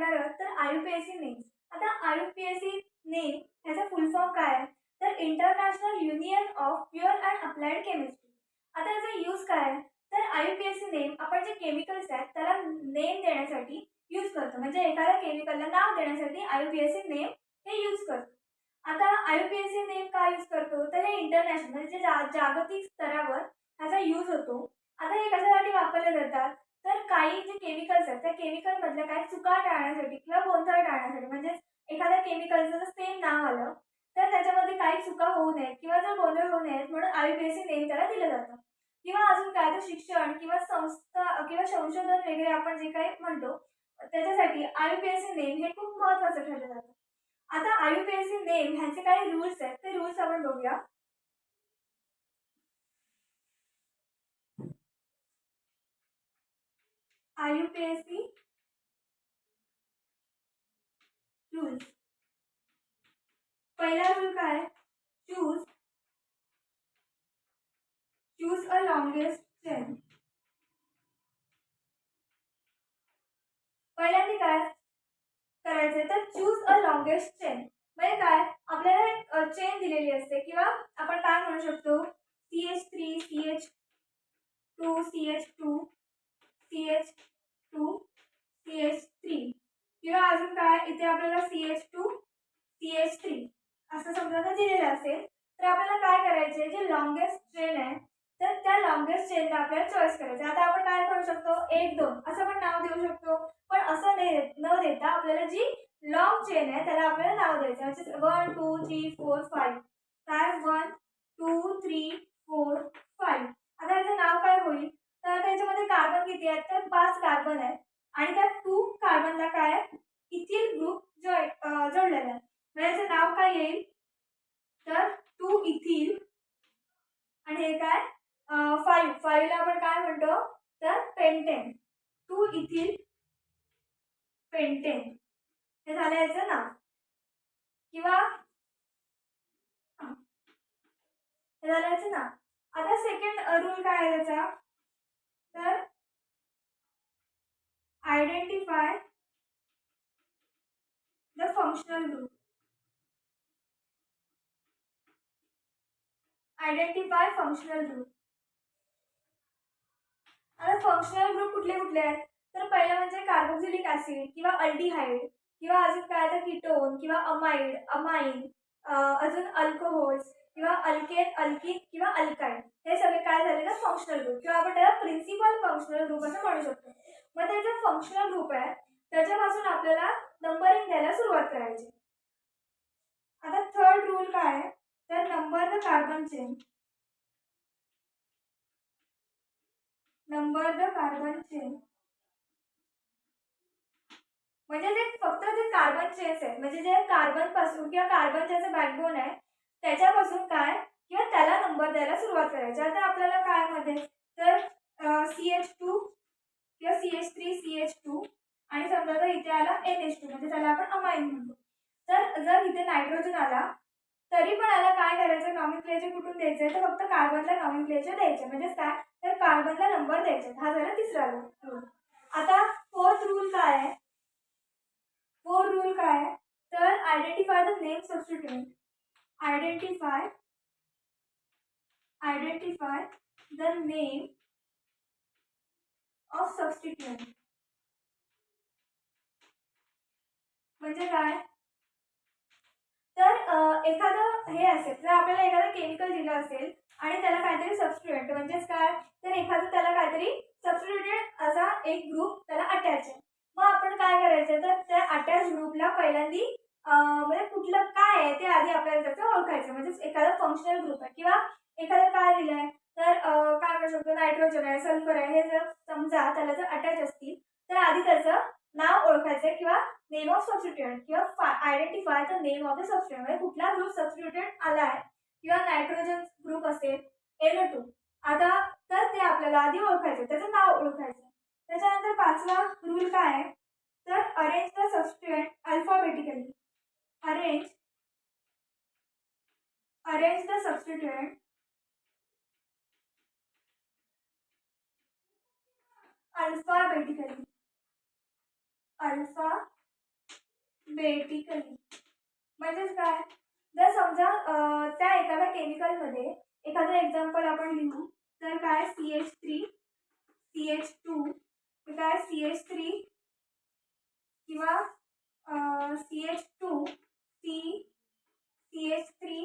बघणार आहोत तर IUPAC नेम्स. आता IUPAC नेम ह्याचा फुल फॉर्म काय आहे? तर international union of pure and applied chemistry. आता याचा यूज काय आहे? तर IUPAC नेम आपण जे केमिकल्स आहेत त्याला नेम देण्यासाठी यूज करतो. म्हणजे एखाद्या केमिकलला नाव देण्यासाठी IUPAC नेम हे यूज करतो. आता IUPAC नेम का यूज करतो? तर हे इंटरनॅशनल म्हणजे जागतिक स्तरावर ह्याचा यूज होतो. आता हे कशासाठी वापरले जातात? तर काही जे केमिकल्स आहेत त्या केमिकल मधल्या काही चुका टाळण्यासाठी किंवा गोंधळ टाळण्यासाठी, म्हणजे एखाद्या केमिकलचं जर सेम नाव आलं तर त्याच्यामध्ये काही चुका होऊ नयेत किंवा जर गोंधळ होऊ नयेत म्हणून IUPAC नेम त्याला दिलं जातं. किंवा अजून काय तर शिक्षण किंवा संस्था किंवा संशोधन वगैरे आपण जे काही म्हणतो त्याच्यासाठी IUPAC नेम हे खूप महत्त्वाचं ठरलं जातं. आता IUPAC नेम ह्यांचे काही रूल्स आहेत, ते रूल्स आपण बघूया. IUPAC rules. पहिला रूल काय? Choose a longest chain. पहिल्यांदा काय करायचंय तर चूज अ लॉंगेस्ट चेन. म्हणजे काय, आपल्याला एक चेन दिलेली असते किंवा आपण काय म्हणू शकतो CH3 CH2 CH2 CH2 CH3 किंवा अजून काय इथे आपल्याला CH2 CH3 असं समजा जर दिलेलं असेल तर आपल्याला काय करायचे, जे लॉंगेस्ट चेन आहे तर त्या लॉंगेस्ट चेनला आपल्याला चॉईस करायचं. आता आपण काय करू शकतो 1-2 असं पण नाव देऊ शकतो, पण असं न देता आपल्याला जी लॉंग चेन आहे त्याला आपल्याला नाव द्यायचं. म्हणजे 1 2 3 4 5 काय 1 2 3 4 5. आता याचं नाव काय होईल? तर आता याच्यामध्ये कार्बन किती आहेत? तर 5 कार्बन आहेत आणि त्या 2 कार्बनला काय आहे इथिल ग्रुप जोडलेला आहे. याचं नाव काय येईल? तर 2 इथिल आणि हे काय 5 ला आपण काय म्हणतो तर पेंटेन. 2 इथिल पेंटेन हे झालं याचं नाव. किंवा हे झालं याचं नाव. आता सेकंड रूल काय आहे याचा? तर identify the functional group. Identify functional group. आता फंक्शनल ग्रुप कुठले कुठले आहेत? तर पहिलं म्हणजे कार्बोक्सिलिक ऍसिड किंवा अल्डिहाइड किंवा अजून काय तर कीटोन किंवा अमाइन, अजून अल्कोहोल्स किंवा अल्केन अल्किन किंवा अल्काइन. हे सगळे काय झाले ना फंक्शनल ग्रुप किंवा आपण त्याला प्रिन्सिपल फंक्शनल ग्रुप असं म्हणू शकतो. मग ते जे फंक्शनल ग्रुप आहे त्याच्यापासून आपल्याला नंबरिंग द्यायला सुरुवात करायची. आता थर्ड रूल काय आहे? तर number the carbon chain. Number the carbon chain म्हणजे जे फक्त जे कार्बन चेन्स आहे, म्हणजे जे कार्बन पासून किंवा कार्बनच्या जे बॅकबोन आहे त्याच्यापासून काय किंवा त्याला नंबर द्यायला सुरुवात करायची. आता आपल्याला काय मध्ये तर CH2 किंवा CH3 CH2 आणि समजा जर इथे आला NH2 म्हणजे त्याला आपण अमाइन म्हणतो. तर जर इथे नायट्रोजन आला तरी पण याला काय करायचं, नॉमेनक्लेचर कुठून द्यायचं तर फक्त कार्बनला नॉमेनक्लेचर द्यायचं. म्हणजे काय तर कार्बनला नंबर द्यायचा. हा झाला तिसरा रूल. आता फोर्थ रूल काय आहे? फोर्थ रूल काय आहे? तर identify the name substituent. Identify the name of substituent. म्हणजे काय तर एखादं हे असेल जर आपल्याला एखादं केमिकल दिलं असेल आणि त्याला काहीतरी सबस्टिट्यूएंट म्हणजेच काय तर एखादं त्याला काहीतरी सबस्टिट्यूएंट असा एक ग्रुप त्याला अटॅच आहे. मग आपण काय करायचं तर त्या अटॅच ग्रुपला पहिल्यांदी म्हणजे कुठलं काय आहे ते आधी आपल्याला त्याचं ओळखायचं. म्हणजे एखादा फंक्शनल ग्रुप आहे किंवा एखादं काय दिलंय तर काय म्हणू शकतो नायट्रोजन आहे सल्फर आहे हे जर समजा त्याला जर अटॅच असतील तर आधी त्याचं नाव ओळखायचं किंवा नेम ऑफ सबस्टिट्यूएंट किंवा identify the name of the substituent. म्हणजे कुठला ग्रुप सबस्टिट्यूएंट आला आहे किंवा नायट्रोजन ग्रुप असेल NO2 आता तर ते आपल्याला आधी ओळखायचं, त्याचं नाव ओळखायचं. त्याच्यानंतर पाचवा रूल काय आहे तर arrange the substituent alphabetically. Arrange the substituent alphabetically. Alphabetically. म्हणजेच काय, जर समजा त्या एखाद्या केमिकलमध्ये एखादं एक्झाम्पल आपण लिहू, तर काय CH3 CH2 काय CH3 किंवा CH2 CH3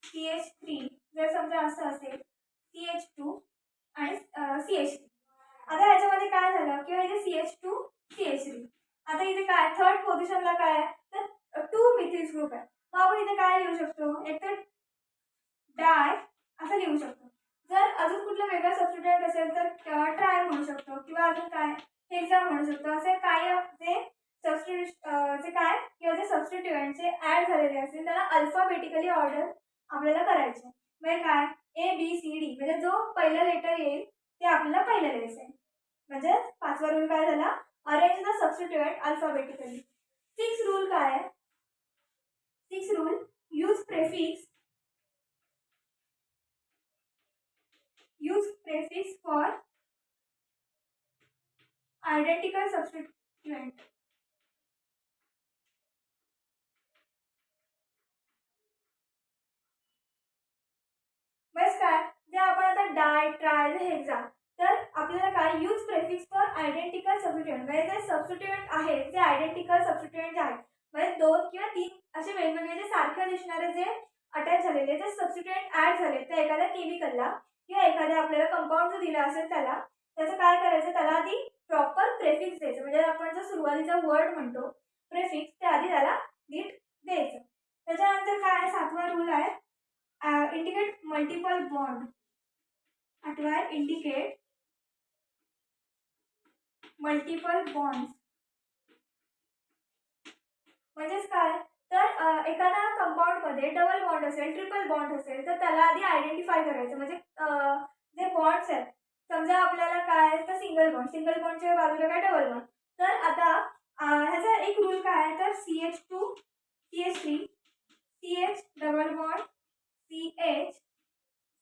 CH3 जर समजा असं असेल CH2 आणि CH3. आता ह्याच्यामध्ये काय झालं किंवा इथे CH2 CH3. आता इथे काय थर्ड पोझिशनला काय आहे, तर 2 मिथिल्स ग्रुप आहे. मग आपण इथे काय लिहू शकतो, एक तर डाय असं लिहू शकतो. जर अजून कुठलं वेगळं सबस्टिट्यूएंट असेल तर ट्राय म्हणू शकतो किंवा अजून काय हेक्सा म्हणू शकतो. असे काय जे जे काय किंवा जे सबस्टिट्यूएंट जे ऍड झालेले असतील त्याला अल्फाबेटिकली ऑर्डर आपल्याला करायचे. म्हणजे काय ABCD म्हणजे जो पहिला लेटर येईल ते आपल्याला पहिलं लिहायचं. म्हणजे 5वा रूल काय झाला, arrange the substituent alphabetically. 6 rule काय आहे, 6 rule use prefix for identical substituent. बस काय जे आपण आता डाय ट्राय हेक्सा, तर आपल्याला काय यूज प्रेफिक्स फॉर आयडेंटिकल सबस्टिट्यूएंट म्हणजे जे सबस्टिट्यूएंट आहेत जे आयडेंटिकल सबस्टिट्यूएंट आहेत म्हणजे 2 किंवा 3 असे वेगवेगळे जे सारखे दिसणारे जे अटॅच झालेले जे सबस्टिट्यूएंट ऍड झाले त्या एखाद्या केमिकलला किंवा एखाद्या आपल्याला कंपाऊंड जो दिला असेल त्याला, त्याचं काय करायचं, त्याला आधी प्रॉपर प्रेफिक्स द्यायचं. म्हणजे आपण जो सुरुवातीचा वर्ड म्हणतो प्रेफिक्स ते आधी त्याला नीट द्यायचं. त्याच्यानंतर काय 7वा रूल आहे इंडिकेट मल्टिपल बॉन्ड. 8वा इंडिकेट मल्टिपल बॉन्ड. म्हणजेच काय, तर एखाद्या कंपाऊंड मध्ये डबल बॉन्ड असेल ट्रिपल बॉन्ड असेल तर त्याला आधी आयडेंटिफाय करायचं. म्हणजे जे बॉन्ड्स आहेत समजा आपल्याला काय तर सिंगल बॉन्डच्या बाजूला काय डबल बॉन्ड. तर आता ह्याचा एक रूल काय आहे, तर CH2 CH3 CH double bond CH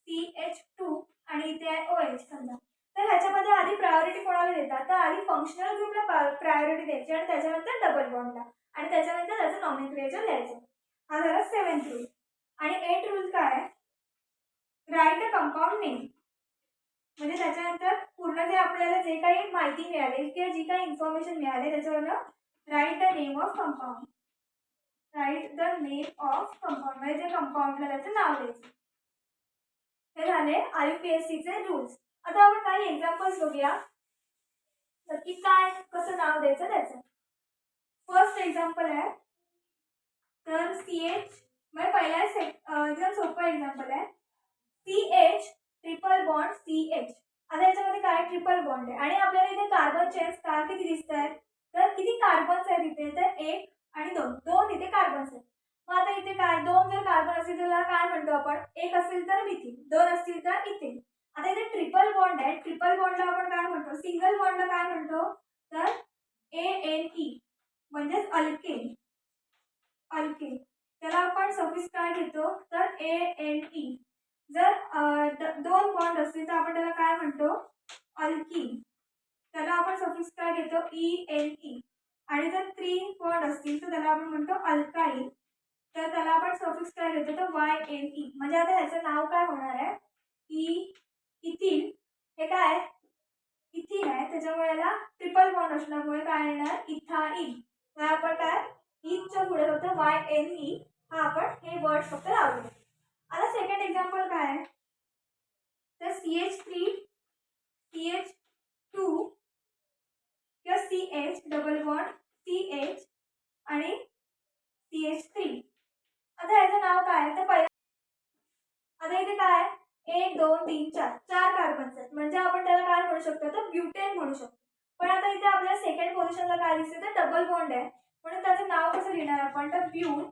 CH2 आणि इथे आहे OH समजा. तर ह्याच्यामध्ये आधी प्रायोरिटी कोणाला देतात, तर आधी फंक्शनल ग्रुपला प्रायोरिटी द्यायची आणि त्याच्यानंतर डबल बॉन्डला आणि त्याच्यानंतर त्याचं नॉमेनक्लेचर लिहायचं. हा झाला 7th रूल. आणि 8th रूल काय आहे, राईट अ कंपाऊंड नेम. म्हणजे त्याच्यानंतर पूर्ण जे आपल्याला जे काही माहिती मिळाली किंवा जी काही इन्फॉर्मेशन मिळाली त्याच्यावरनं write the name of compound. Write the name of compound म्हणजे जे कंपाऊंडला त्याचं नाव द्यायचं. हे झाले IUPACचे रूल्स. आता आपण काही एक्झाम्पल्स बघूया की काय कसं नाव द्यायचं त्याचं. फर्स्ट एक्झाम्पल आहे तर CH म्हणजे पहिला एकदम सोपं एक्झाम्पल आहे CH ट्रिपल बॉन्ड CH. आता याच्यामध्ये काय ट्रिपल बॉन्ड आहे आणि आपल्याला इथे कार्बन चेन्स का किती दिसत आहेत, तर किती कार्बन्स आहेत इथे, तर 1 आणि 2 इथे कार्बन्स आहेत. मग आता इथे काय 2 जर कार्बन असतील तर काय म्हणतो आपण, 1 असेल तर मिथिन, 2 असतील तर इथेन. आता इथे ट्रिपल बॉन्ड आहे, ट्रिपल बॉन्डला आपण काय म्हणतो, सिंगल बॉन्डला काय म्हणतो, तर ANE म्हणजेच अल्केन. अल्केन त्याला आपण सफिक्स काय घेतो, तर ANE. जर 2 बॉन्ड असतील तर आपण त्याला काय म्हणतो, अल्कीन. त्याला आपण सफिक्स काय घेतो, ENE. आणि जर 3 बॉन्ड असतील तर त्याला आपण म्हणतो अल्काईन. तर त्याला आपण सफिक्स काय घेतो, तर YNE. म्हणजे आता ह्याचं नाव काय होणार आहे, इथिन. हे काय इथिन आहे त्याच्यामुळे याला ट्रिपल बॉन्ड असल्यामुळे काय येणार, इथाइन. मग आपण काय ईच्या पुढे फक्त YNE हा आपण हे वर्ड फक्त लावले. आता सेकंड एक्झाम्पल काय आहे, तर CH3 CH2 किंवा CH डबल बॉन्ड CH आणि CH3. आता याचं नाव काय आहे, तर पहिला आता इथे काय 1 2 3 4 कार्बन्स आहेत म्हणजे आपण त्याला काय म्हणू शकतो, तर ब्युटेन म्हणू शकतो. पण आता इथे आपल्या सेकंड पोझिशनला काय दिसते, तर डबल बॉन्ड आहे म्हणून त्याचं नाव कसं लिहिणार आपण, तर ब्यूट.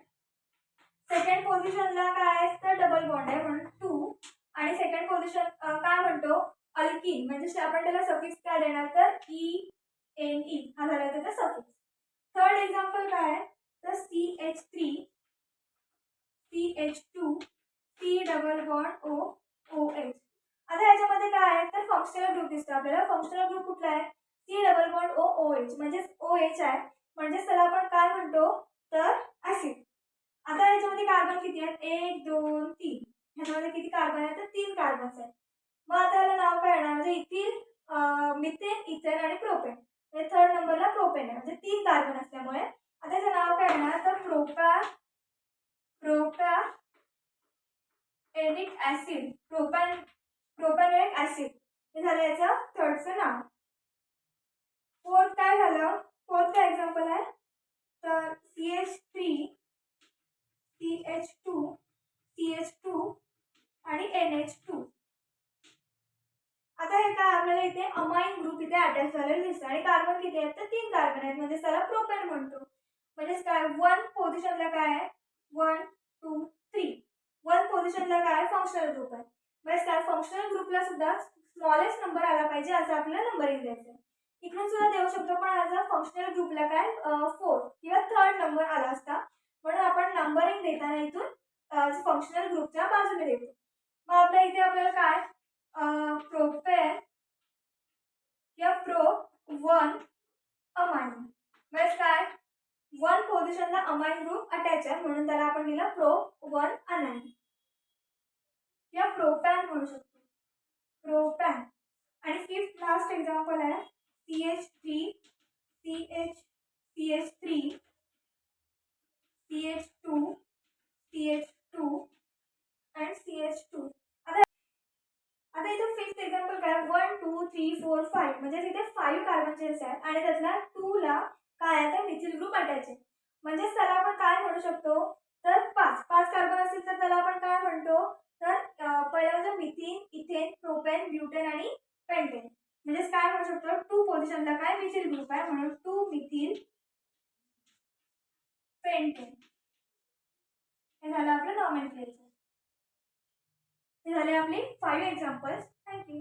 सेकंड पोझिशनला काय आहे, तर डबल बॉन्ड आहे म्हणून 2 आणि सेकंड पोझिशन काय म्हणतो अल्कीन म्हणजे आपण त्याला सफिक्स काय देणार, तर ENE हा झाला त्याचा सफिक्स. थर्ड एक्झाम्पल काय आहे, तर CH3 CH2 C double bond OH. आता याच्यामध्ये काय आहे, तर फंक्शनल ग्रुप दिसतो आपल्याला. फंक्शनल ग्रुप कुठला आहे, C डबल बॉन्ड OH म्हणजे OH आहे. म्हणजेच त्याला आपण काय म्हणतो तर ऍसिड. आता याच्यामध्ये कार्बन किती आहेत 1 2 3. ह्याच्यामध्ये किती कार्बन आहेत तर 3 कार्बन्स आहेत. मग आता याला नाव काय येणार म्हणजे इथिल, मिथेन, इथेन आणि प्रोपेन. म्हणजे थर्ड नंबरला प्रोपेन आहे म्हणजे 3 कार्बन असल्यामुळे आता याचं नाव काय येणार तर प्रोपॅनिक ऍसिड. प्रोपॅनिक ऍसिड हे झालं याचं थर्डचं नाव. फोर्थ काय झालं, फोर्थ काय एक्झाम्पल आहे तर CH3 CH2 आणि NH2. आता हे काय आपल्याला इथे अमाइन ग्रुप इथे अटॅच झालेले दिसतं आणि कार्बन किती आहेत तर 3 कार्बन आहेत म्हणजे त्याला प्रोपेन म्हणतो. म्हणजे काय 1 पोझिशनला काय आहे 1 2 3. 1 पोझिशनला काय फंक्शनल ग्रुप आहे. म्हणजे काय फंक्शनल ग्रुपला सुद्धा स्मॉलेस्ट नंबर आला पाहिजे असं आपल्याला नंबरिंग द्यायचं. इकडून सुद्धा देऊ शकतो पण ॲज फंक्शनल ग्रुपला काय 4 किंवा थर्ड नंबर आला असता म्हणून आपण नंबरिंग देताना इथून फंक्शनल ग्रुपच्या बाजूने देतो. मग आपल्या इथे आपल्याला काय प्रोपेन या प्रोप 1 अमाइन म्हणजे काय 1 पोझिशनला अमाइन ग्रुप अटॅच आहे म्हणून त्याला आपण लिहिलं प्रोप 1 अनाइन या प्रोपॅन म्हणू शकतो प्रोपॅन. आणि फिफ्थ लास्ट एक्झाम्पल आहे CH3 CH2 and CH2. आता इथे फिफ्थ एक्झाम्पल काय 1 2 3 4 5 म्हणजे तिथे 5 कार्बन चेन्स आहेत आणि त्यातल्या 2 ला काय आहे तर मिथिल ग्रुप अटॅच आहे. म्हणजेच त्याला आपण काय म्हणू शकतो तर 5 कार्बन असतील तर त्याला आपण काय म्हणतो तर पहिलं म्हणजे मिथिन, इथेन, प्रोपेन, ब्युटेन आणि पेंटेन. म्हणजेच काय म्हणू शकतो 2 पोझिशनला काय मिथिल ग्रुप आहे म्हणून 2 मिथिल पेंटेन. हे झालं आपलं नॉमेनक्लेचर. हे झाले आपले 5 एक्झाम्पल्स. थँक्यू.